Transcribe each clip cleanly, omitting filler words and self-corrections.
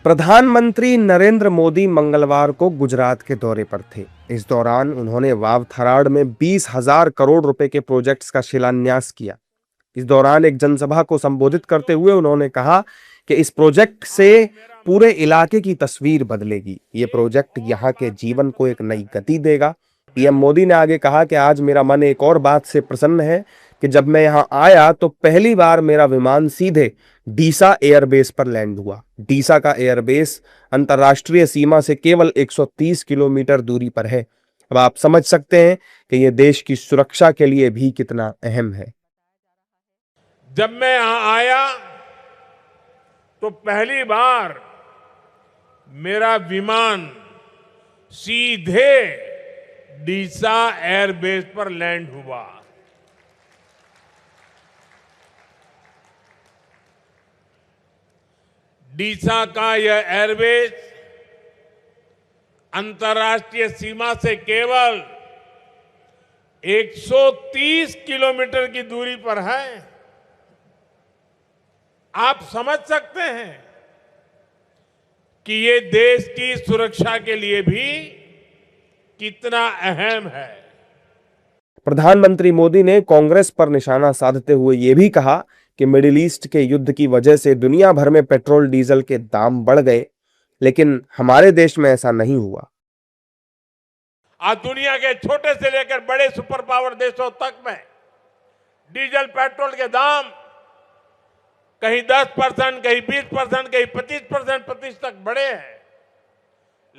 प्रधानमंत्री नरेंद्र मोदी मंगलवार को गुजरात के दौरे पर थे। इस दौरान उन्होंने वावथराड में 20,000 करोड़ रुपए के प्रोजेक्ट्स का शिलान्यास किया। इस दौरान एक जनसभा को संबोधित करते हुए उन्होंने कहा कि इस प्रोजेक्ट से पूरे इलाके की तस्वीर बदलेगी। ये प्रोजेक्ट यहाँ के जीवन को एक नई गति देगा। पीएम मोदी ने आगे कहा कि आज मेरा मन एक और बात से प्रसन्न है कि जब मैं यहाँ आया तो पहली बार मेरा विमान सीधे डीसा एयरबेस पर लैंड हुआ। डीसा का एयरबेस अंतर्राष्ट्रीय सीमा से केवल 130 किलोमीटर दूरी पर है। अब आप समझ सकते हैं कि यह देश की सुरक्षा के लिए भी कितना अहम है। जब मैं यहाँ आया तो पहली बार मेरा विमान सीधे डीसा एयरबेस पर लैंड हुआ। डीसा का यह एयरबेस अंतर्राष्ट्रीय सीमा से केवल 130 किलोमीटर की दूरी पर है। आप समझ सकते हैं कि ये देश की सुरक्षा के लिए भी कितना अहम है। प्रधानमंत्री मोदी ने कांग्रेस पर निशाना साधते हुए यह भी कहा कि मिडिल ईस्ट के युद्ध की वजह से दुनिया भर में पेट्रोल डीजल के दाम बढ़ गए, लेकिन हमारे देश में ऐसा नहीं हुआ। आज दुनिया के छोटे से लेकर बड़े सुपर पावर देशों तक में डीजल पेट्रोल के दाम कहीं 10%, कहीं 20%, कहीं 25% तक बढ़े हैं,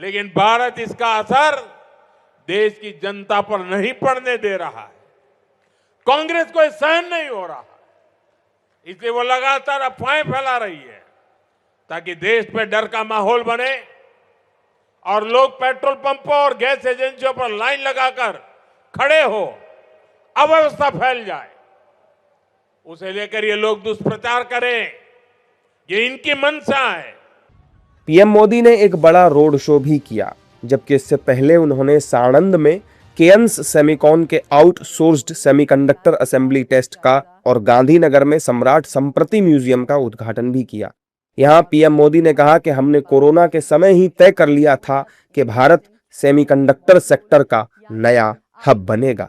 लेकिन भारत इसका असर देश की जनता पर नहीं पड़ने दे रहा है। कांग्रेस को सहन नहीं हो रहा, इसलिए वो लगातार अफवाहें फैला रही है ताकि देश में डर का माहौल बने और लोग पेट्रोल पंपों और गैस एजेंसियों पर लाइन लगाकर खड़े हो, अव्यवस्था फैल जाए। उसे लेकर ये लोग दुष्प्रचार करें, ये इनकी मंशा है। पीएम मोदी ने एक बड़ा रोड शो भी किया, जबकि इससे पहले उन्होंने साणंद में केयंस सेमिकॉन के आउटसोर्स्ड सेमीकंडक्टर असेंबली टेस्ट का और गांधीनगर में सम्राट संप्रति म्यूजियम का उद्घाटन भी किया। यहां पीएम मोदी ने कहा कि हमने कोरोना के समय ही तय कर लिया था कि भारत सेमीकंडक्टर सेक्टर का नया हब बनेगा।